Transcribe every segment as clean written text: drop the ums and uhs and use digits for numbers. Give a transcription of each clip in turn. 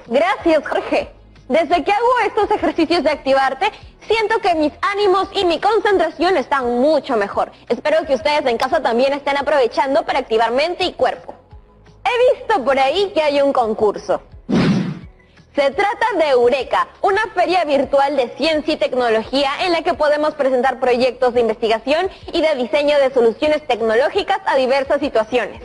Gracias, Jorge. Desde que hago estos ejercicios de activarte, siento que mis ánimos y mi concentración están mucho mejor. Espero que ustedes en casa también estén aprovechando para activar mente y cuerpo. He visto por ahí que hay un concurso. Se trata de Eureka, una feria virtual de ciencia y tecnología en la que podemos presentar proyectos de investigación y de diseño de soluciones tecnológicas a diversas situaciones.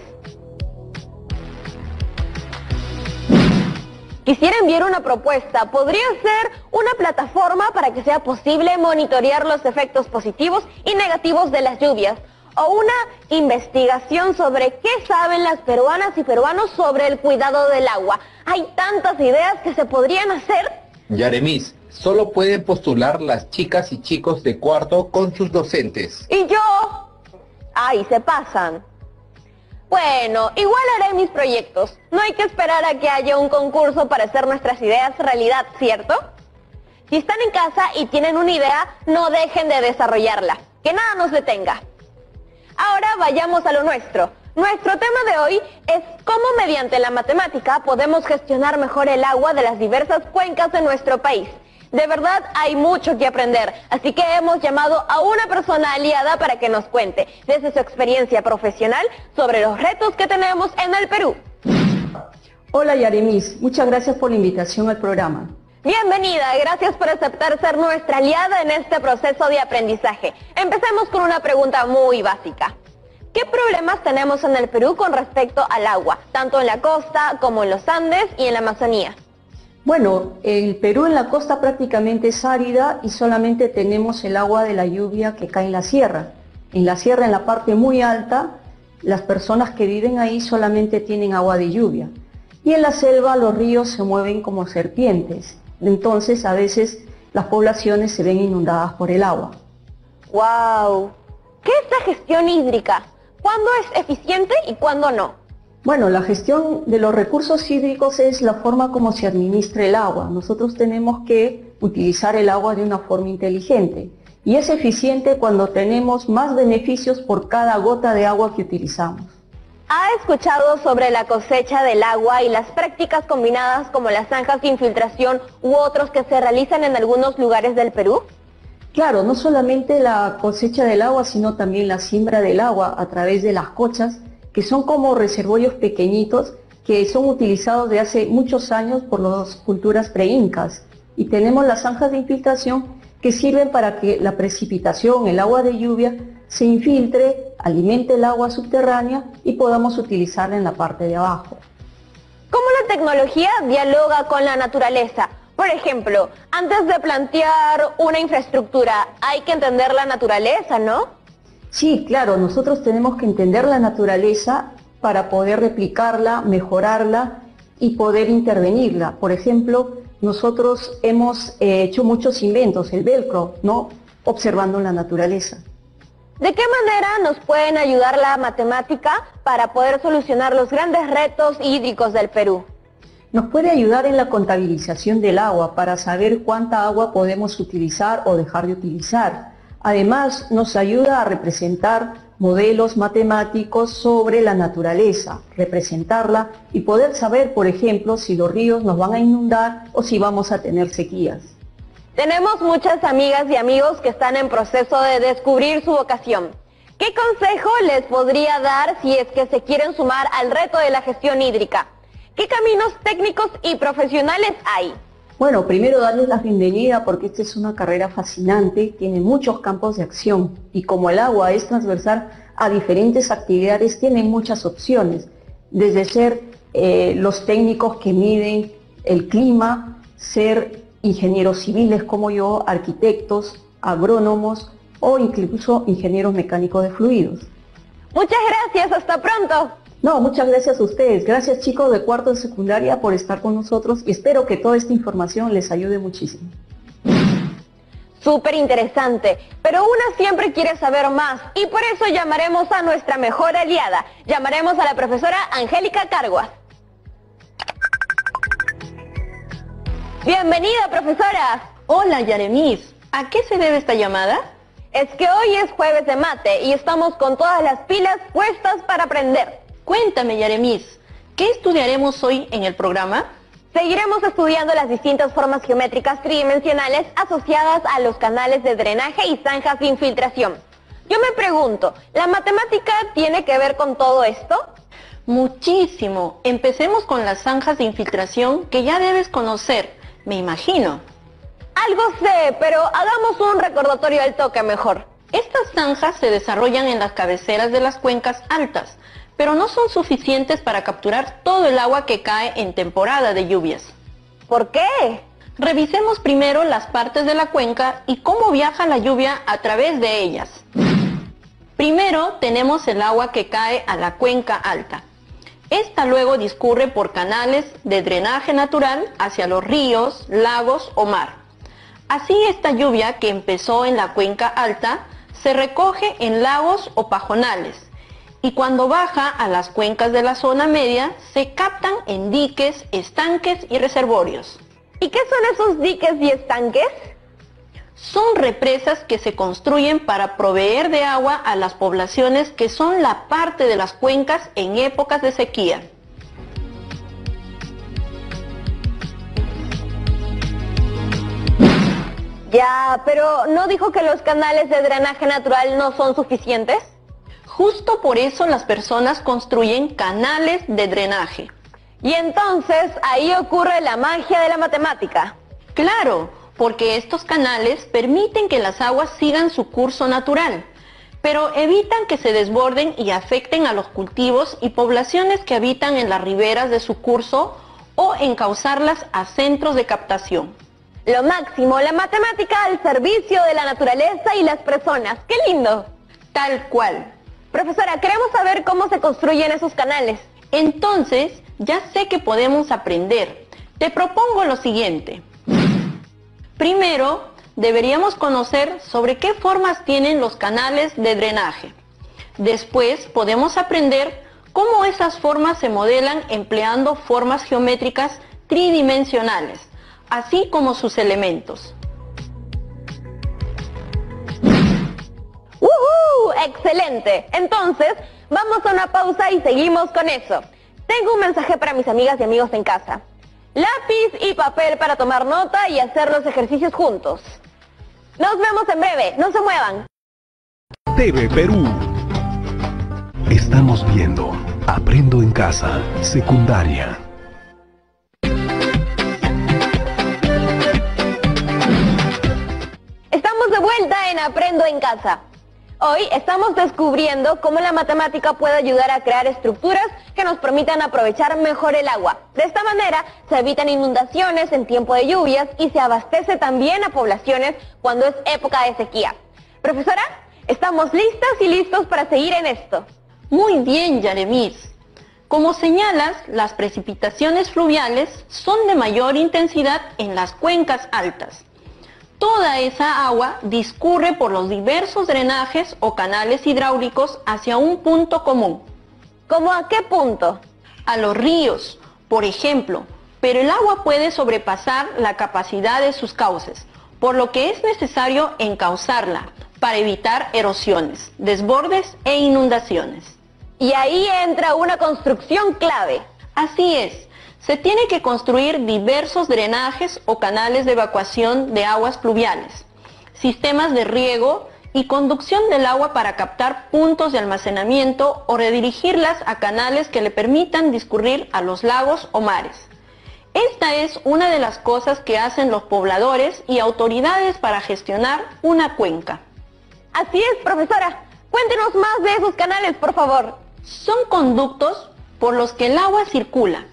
Quisiera enviar una propuesta. Podría ser una plataforma para que sea posible monitorear los efectos positivos y negativos de las lluvias, o una investigación sobre qué saben las peruanas y peruanos sobre el cuidado del agua. Hay tantas ideas que se podrían hacer. Yaremis, solo pueden postular las chicas y chicos de cuarto con sus docentes. ¿Y yo? Ay, se pasan. Bueno, igual haré mis proyectos. No hay que esperar a que haya un concurso para hacer nuestras ideas realidad, ¿cierto? Si están en casa y tienen una idea, no dejen de desarrollarla. Que nada nos detenga. Ahora vayamos a lo nuestro. Nuestro tema de hoy es cómo mediante la matemática podemos gestionar mejor el agua de las diversas cuencas de nuestro país. De verdad hay mucho que aprender, así que hemos llamado a una persona aliada para que nos cuente desde su experiencia profesional sobre los retos que tenemos en el Perú. Hola Yaremis, muchas gracias por la invitación al programa. Bienvenida, gracias por aceptar ser nuestra aliada en este proceso de aprendizaje. Empecemos con una pregunta muy básica. ¿Qué problemas tenemos en el Perú con respecto al agua, tanto en la costa como en los Andes y en la Amazonía? Bueno, el Perú en la costa prácticamente es árida y solamente tenemos el agua de la lluvia que cae en la sierra. En la sierra, en la parte muy alta, las personas que viven ahí solamente tienen agua de lluvia. Y en la selva los ríos se mueven como serpientes. Entonces a veces las poblaciones se ven inundadas por el agua. ¡Wow! ¿Qué es la gestión hídrica? ¿Cuándo es eficiente y cuándo no? Bueno, la gestión de los recursos hídricos es la forma como se administra el agua. Nosotros tenemos que utilizar el agua de una forma inteligente. Y es eficiente cuando tenemos más beneficios por cada gota de agua que utilizamos. ¿Ha escuchado sobre la cosecha del agua y las prácticas combinadas como las zanjas de infiltración u otros que se realizan en algunos lugares del Perú? Claro, no solamente la cosecha del agua, sino también la siembra del agua a través de las cochas, que son como reservorios pequeñitos que son utilizados de hace muchos años por las culturas preincas. Y tenemos las zanjas de infiltración que sirven para que la precipitación, el agua de lluvia, se infiltre, alimente el agua subterránea y podamos utilizarla en la parte de abajo. ¿Cómo la tecnología dialoga con la naturaleza? Por ejemplo, antes de plantear una infraestructura hay que entender la naturaleza, ¿no? Sí, claro, nosotros tenemos que entender la naturaleza para poder replicarla, mejorarla y poder intervenirla. Por ejemplo, nosotros hemos hecho muchos inventos, el velcro, ¿no? Observando la naturaleza. ¿De qué manera nos pueden ayudar la matemática para poder solucionar los grandes retos hídricos del Perú? Nos puede ayudar en la contabilización del agua para saber cuánta agua podemos utilizar o dejar de utilizar. Además, nos ayuda a representar modelos matemáticos sobre la naturaleza, representarla y poder saber, por ejemplo, si los ríos nos van a inundar o si vamos a tener sequías. Tenemos muchas amigas y amigos que están en proceso de descubrir su vocación. ¿Qué consejo les podría dar si es que se quieren sumar al reto de la gestión hídrica? ¿Qué caminos técnicos y profesionales hay? Bueno, primero darles la bienvenida porque esta es una carrera fascinante, tiene muchos campos de acción y como el agua es transversal a diferentes actividades, tiene muchas opciones, desde ser los técnicos que miden el clima, ser ingenieros civiles como yo, arquitectos, agrónomos o incluso ingenieros mecánicos de fluidos. Muchas gracias, hasta pronto. No, muchas gracias a ustedes. Gracias chicos de cuarto de secundaria por estar con nosotros y espero que toda esta información les ayude muchísimo. Súper interesante, pero una siempre quiere saber más y por eso llamaremos a nuestra mejor aliada. Llamaremos a la profesora Angélica Carguas. Bienvenida, profesora. Hola, Yaremis. ¿A qué se debe esta llamada? Es que hoy es jueves de mate y estamos con todas las pilas puestas para aprender. Cuéntame, Yaremis, ¿qué estudiaremos hoy en el programa? Seguiremos estudiando las distintas formas geométricas tridimensionales asociadas a los canales de drenaje y zanjas de infiltración. Yo me pregunto, ¿la matemática tiene que ver con todo esto? Muchísimo. Empecemos con las zanjas de infiltración que ya debes conocer, me imagino. Algo sé, pero hagamos un recordatorio al toque mejor. Estas zanjas se desarrollan en las cabeceras de las cuencas altas, pero no son suficientes para capturar todo el agua que cae en temporada de lluvias. ¿Por qué? Revisemos primero las partes de la cuenca y cómo viaja la lluvia a través de ellas. Primero tenemos el agua que cae a la cuenca alta. Esta luego discurre por canales de drenaje natural hacia los ríos, lagos o mar. Así esta lluvia que empezó en la cuenca alta se recoge en lagos o pajonales y cuando baja a las cuencas de la zona media se captan en diques, estanques y reservorios. ¿Y qué son esos diques y estanques? Son represas que se construyen para proveer de agua a las poblaciones que son la parte de las cuencas en épocas de sequía. Ya, pero ¿no dijo que los canales de drenaje natural no son suficientes? Justo por eso las personas construyen canales de drenaje. Y entonces ahí ocurre la magia de la matemática. Claro, porque estos canales permiten que las aguas sigan su curso natural, pero evitan que se desborden y afecten a los cultivos y poblaciones que habitan en las riberas de su curso o encauzarlas a centros de captación. Lo máximo, la matemática al servicio de la naturaleza y las personas. ¡Qué lindo! Tal cual. Profesora, queremos saber cómo se construyen esos canales. Entonces, ya sé que podemos aprender. Te propongo lo siguiente. Primero, deberíamos conocer sobre qué formas tienen los canales de drenaje. Después, podemos aprender cómo esas formas se modelan empleando formas geométricas tridimensionales, así como sus elementos. ¡Uhú! ¡Excelente! Entonces, vamos a una pausa y seguimos con eso. Tengo un mensaje para mis amigas y amigos en casa. Lápiz y papel para tomar nota y hacer los ejercicios juntos. Nos vemos en breve, no se muevan. TV Perú. Estamos viendo Aprendo en Casa, secundaria. Estamos de vuelta en Aprendo en Casa. Hoy estamos descubriendo cómo la matemática puede ayudar a crear estructuras que nos permitan aprovechar mejor el agua. De esta manera se evitan inundaciones en tiempo de lluvias y se abastece también a poblaciones cuando es época de sequía. Profesora, estamos listas y listos para seguir en esto. Muy bien, Yaremis. Como señalas, las precipitaciones fluviales son de mayor intensidad en las cuencas altas. Toda esa agua discurre por los diversos drenajes o canales hidráulicos hacia un punto común. ¿Cómo a qué punto? A los ríos, por ejemplo, pero el agua puede sobrepasar la capacidad de sus cauces, por lo que es necesario encauzarla para evitar erosiones, desbordes e inundaciones. Y ahí entra una construcción clave. Así es. Se tiene que construir diversos drenajes o canales de evacuación de aguas pluviales, sistemas de riego y conducción del agua para captar puntos de almacenamiento o redirigirlas a canales que le permitan discurrir a los lagos o mares. Esta es una de las cosas que hacen los pobladores y autoridades para gestionar una cuenca. Así es, profesora. Cuéntenos más de esos canales, por favor. Son conductos por los que el agua circula.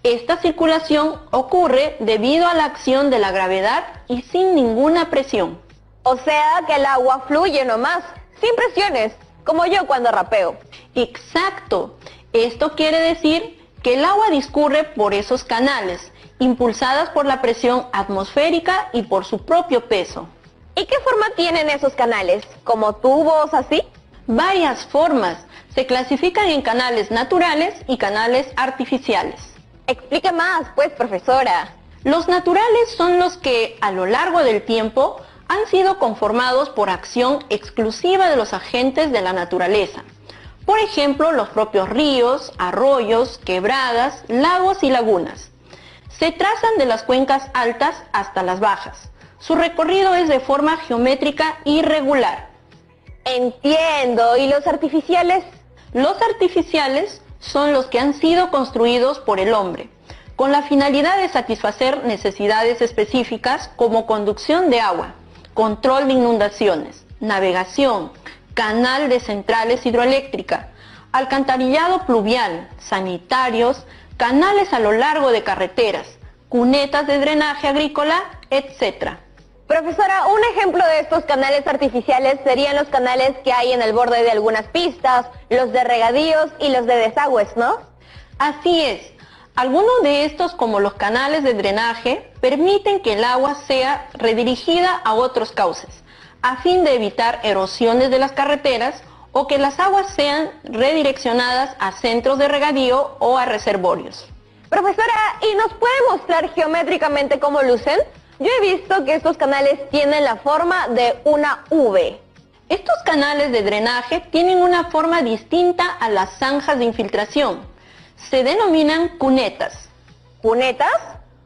Esta circulación ocurre debido a la acción de la gravedad y sin ninguna presión. O sea que el agua fluye nomás, sin presiones, como yo cuando rapeo. Exacto. Esto quiere decir que el agua discurre por esos canales, impulsadas por la presión atmosférica y por su propio peso. ¿Y qué forma tienen esos canales? ¿Como tubos así? Varias formas. Se clasifican en canales naturales y canales artificiales. Explique más, pues, profesora. Los naturales son los que, a lo largo del tiempo, han sido conformados por acción exclusiva de los agentes de la naturaleza. Por ejemplo, los propios ríos, arroyos, quebradas, lagos y lagunas. Se trazan de las cuencas altas hasta las bajas. Su recorrido es de forma geométrica irregular. Entiendo. ¿Y los artificiales? Los artificiales son los que han sido construidos por el hombre, con la finalidad de satisfacer necesidades específicas como conducción de agua, control de inundaciones, navegación, canal de centrales hidroeléctricas, alcantarillado pluvial, sanitarios, canales a lo largo de carreteras, cunetas de drenaje agrícola, etc. Profesora, un ejemplo de estos canales artificiales serían los canales que hay en el borde de algunas pistas, los de regadíos y los de desagües, ¿no? Así es. Algunos de estos, como los canales de drenaje, permiten que el agua sea redirigida a otros cauces, a fin de evitar erosiones de las carreteras o que las aguas sean redireccionadas a centros de regadío o a reservorios. Profesora, ¿y nos puede mostrar geométricamente cómo lucen? Yo he visto que estos canales tienen la forma de una V. Estos canales de drenaje tienen una forma distinta a las zanjas de infiltración. Se denominan cunetas. ¿Cunetas?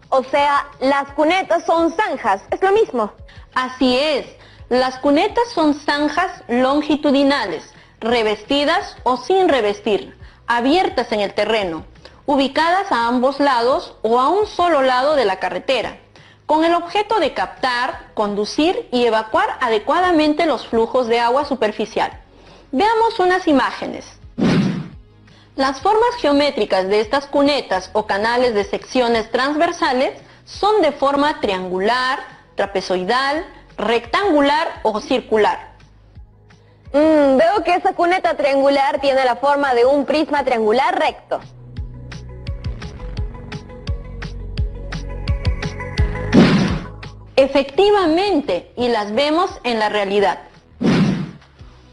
O sea, las cunetas son zanjas, ¿es lo mismo? Así es. Las cunetas son zanjas longitudinales, revestidas o sin revestir, abiertas en el terreno, ubicadas a ambos lados o a un solo lado de la carretera, con el objeto de captar, conducir y evacuar adecuadamente los flujos de agua superficial. Veamos unas imágenes. Las formas geométricas de estas cunetas o canales de secciones transversales son de forma triangular, trapezoidal, rectangular o circular. Veo que esa cuneta triangular tiene la forma de un prisma triangular recto. Efectivamente, y las vemos en la realidad.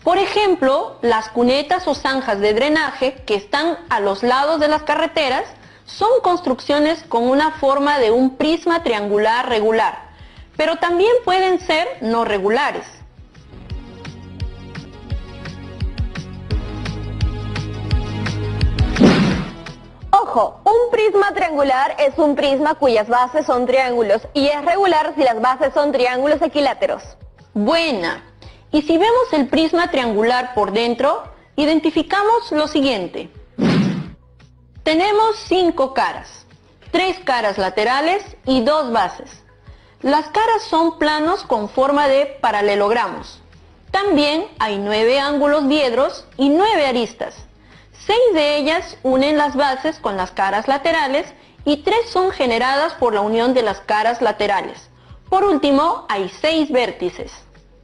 Por ejemplo, las cunetas o zanjas de drenaje que están a los lados de las carreteras son construcciones con una forma de un prisma triangular regular, pero también pueden ser no regulares. Ojo, un prisma triangular es un prisma cuyas bases son triángulos y es regular si las bases son triángulos equiláteros. Buena. Y si vemos el prisma triangular por dentro, identificamos lo siguiente. Tenemos 5 caras, 3 caras laterales y 2 bases. Las caras son planos con forma de paralelogramos. También hay 9 ángulos diedros y 9 aristas. 6 de ellas unen las bases con las caras laterales y 3 son generadas por la unión de las caras laterales. Por último, hay 6 vértices.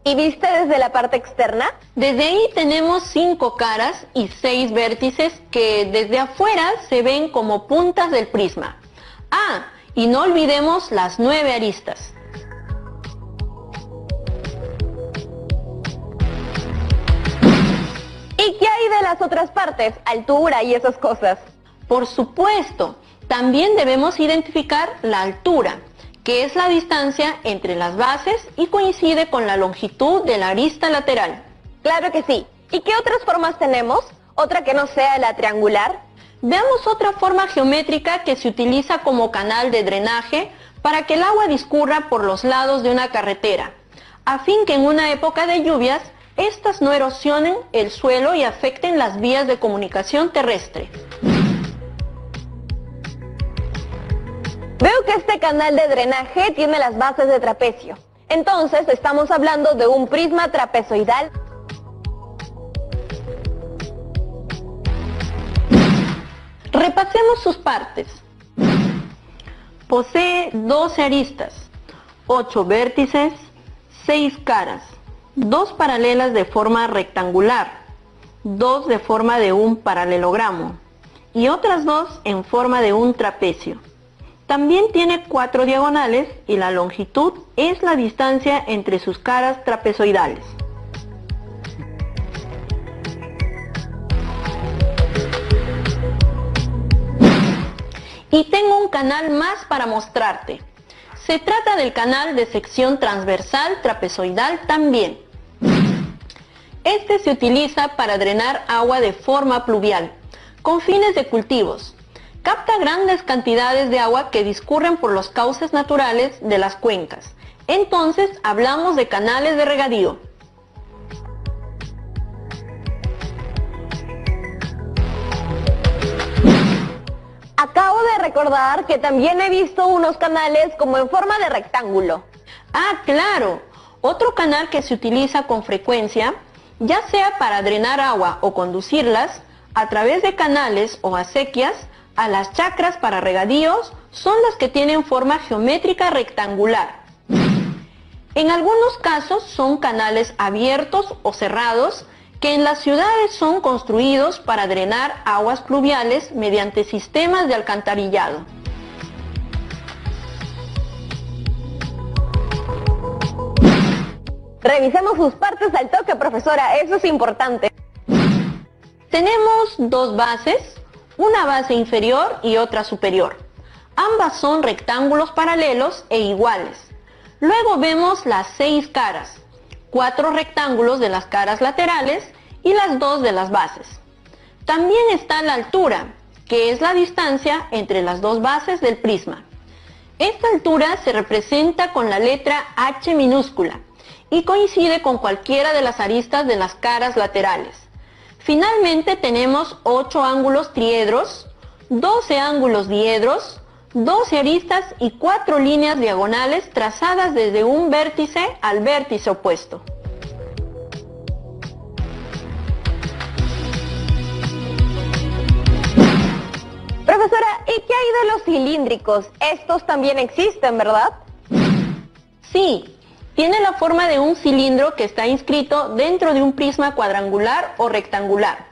¿Y viste desde la parte externa? Desde ahí tenemos 5 caras y 6 vértices que desde afuera se ven como puntas del prisma. Ah, y no olvidemos las 9 aristas. ¿Y qué hay de las otras partes? Altura y esas cosas. Por supuesto, también debemos identificar la altura, que es la distancia entre las bases y coincide con la longitud de la arista lateral. Claro que sí. ¿Y qué otras formas tenemos? ¿Otra que no sea la triangular? Veamos otra forma geométrica que se utiliza como canal de drenaje para que el agua discurra por los lados de una carretera, a fin que en una época de lluvias, estas no erosionen el suelo y afecten las vías de comunicación terrestre. Veo que este canal de drenaje tiene las bases de trapecio. Entonces estamos hablando de un prisma trapezoidal. Repasemos sus partes. Posee 12 aristas, 8 vértices, 6 caras, 2 paralelas de forma rectangular, 2 de forma de un paralelogramo y otras 2 en forma de un trapecio. También tiene 4 diagonales y la longitud es la distancia entre sus caras trapezoidales. Y tengo un canal más para mostrarte. Se trata del canal de sección transversal trapezoidal también. Este se utiliza para drenar agua de forma pluvial, con fines de cultivos. Capta grandes cantidades de agua que discurren por los cauces naturales de las cuencas. Entonces hablamos de canales de regadío. Acabo de recordar que también he visto unos canales como en forma de rectángulo. Ah, claro. Otro canal que se utiliza con frecuencia, ya sea para drenar agua o conducirlas, a través de canales o acequias, a las chacras para regadíos, son las que tienen forma geométrica rectangular. En algunos casos son canales abiertos o cerrados, que en las ciudades son construidos para drenar aguas pluviales mediante sistemas de alcantarillado. Revisemos sus partes al toque, profesora, eso es importante. Tenemos dos bases, una base inferior y otra superior. Ambas son rectángulos paralelos e iguales. Luego vemos las 6 caras, 4 rectángulos de las caras laterales y las 2 de las bases. También está la altura, que es la distancia entre las dos bases del prisma. Esta altura se representa con la letra H minúscula y coincide con cualquiera de las aristas de las caras laterales. Finalmente tenemos 8 ángulos triedros, 12 ángulos diedros, 12 aristas y 4 líneas diagonales trazadas desde un vértice al vértice opuesto. Profesora, ¿y qué hay de los cilíndricos? Estos también existen, ¿verdad? Sí, tiene la forma de un cilindro que está inscrito dentro de un prisma cuadrangular o rectangular.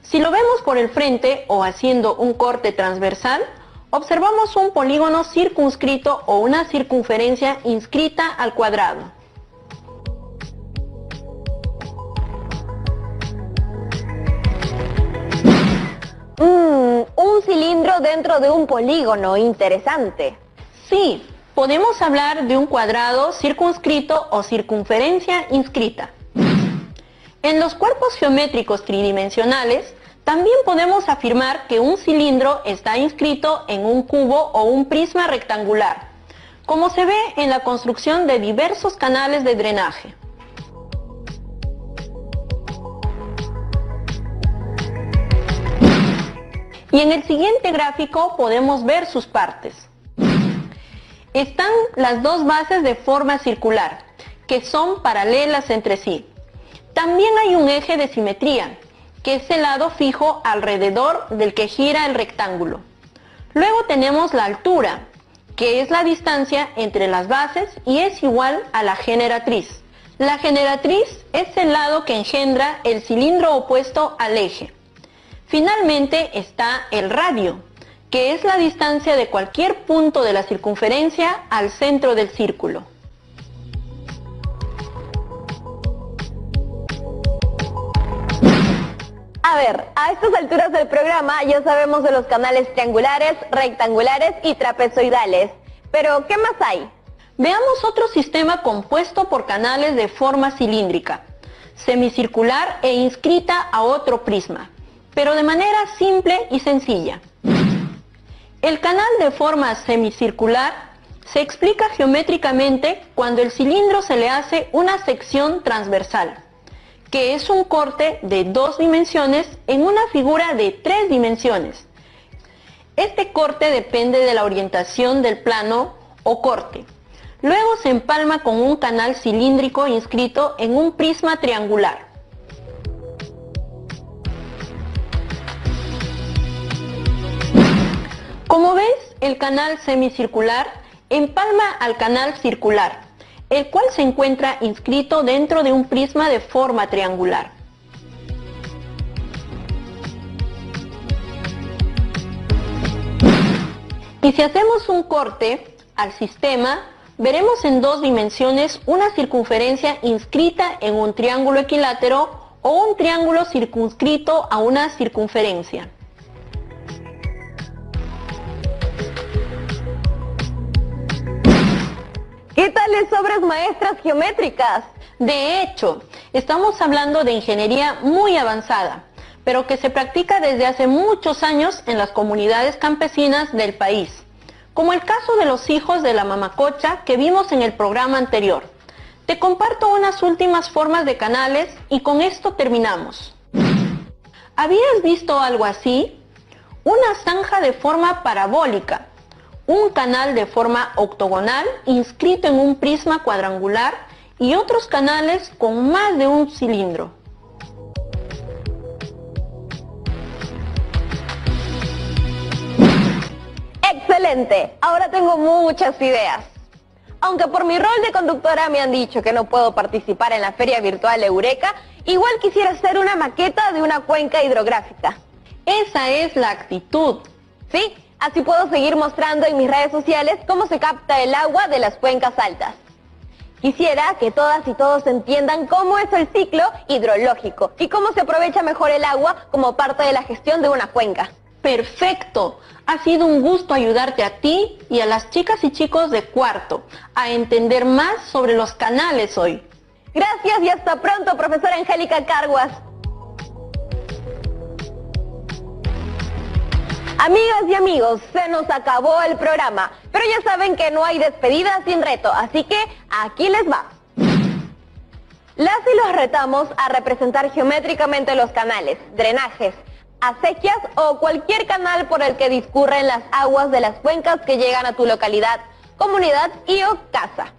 Si lo vemos por el frente o haciendo un corte transversal, observamos un polígono circunscrito o una circunferencia inscrita al cuadrado. Un cilindro dentro de un polígono, interesante. Sí, podemos hablar de un cuadrado circunscrito o circunferencia inscrita. En los cuerpos geométricos tridimensionales, también podemos afirmar que un cilindro está inscrito en un cubo o un prisma rectangular, como se ve en la construcción de diversos canales de drenaje. Y en el siguiente gráfico podemos ver sus partes. Están las dos bases de forma circular, que son paralelas entre sí. También hay un eje de simetría, que es el lado fijo alrededor del que gira el rectángulo. Luego tenemos la altura, que es la distancia entre las bases y es igual a la generatriz. La generatriz es el lado que engendra el cilindro opuesto al eje. Finalmente está el radio, que es la distancia de cualquier punto de la circunferencia al centro del círculo. A ver, a estas alturas del programa ya sabemos de los canales triangulares, rectangulares y trapezoidales. Pero, ¿qué más hay? Veamos otro sistema compuesto por canales de forma cilíndrica, semicircular e inscrita a otro prisma, pero de manera simple y sencilla. El canal de forma semicircular se explica geométricamente cuando el cilindro se le hace una sección transversal, que es un corte de 2 dimensiones en una figura de 3 dimensiones. Este corte depende de la orientación del plano o corte. Luego se empalma con un canal cilíndrico inscrito en un prisma triangular. Como ves, el canal semicircular empalma al canal circular, el cual se encuentra inscrito dentro de un prisma de forma triangular. Y si hacemos un corte al sistema, veremos en 2 dimensiones una circunferencia inscrita en un triángulo equilátero o un triángulo circunscrito a una circunferencia. ¿Qué tales obras maestras geométricas? De hecho, estamos hablando de ingeniería muy avanzada, pero que se practica desde hace muchos años en las comunidades campesinas del país, como el caso de los hijos de la mamacocha que vimos en el programa anterior. Te comparto unas últimas formas de canales y con esto terminamos. ¿Habías visto algo así? Una zanja de forma parabólica, un canal de forma octogonal inscrito en un prisma cuadrangular y otros canales con más de un cilindro. ¡Excelente! Ahora tengo muchas ideas. Aunque por mi rol de conductora me han dicho que no puedo participar en la feria virtual Eureka, igual quisiera hacer una maqueta de una cuenca hidrográfica. Esa es la actitud. Sí, así puedo seguir mostrando en mis redes sociales cómo se capta el agua de las cuencas altas. Quisiera que todas y todos entiendan cómo es el ciclo hidrológico y cómo se aprovecha mejor el agua como parte de la gestión de una cuenca. ¡Perfecto! Ha sido un gusto ayudarte a ti y a las chicas y chicos de cuarto a entender más sobre los canales hoy. Gracias y hasta pronto, profesora Angélica Carguas. Amigas y amigos, se nos acabó el programa, pero ya saben que no hay despedida sin reto, así que aquí les va. Las y los retamos a representar geométricamente los canales, drenajes, acequias o cualquier canal por el que discurren las aguas de las cuencas que llegan a tu localidad, comunidad y o casa.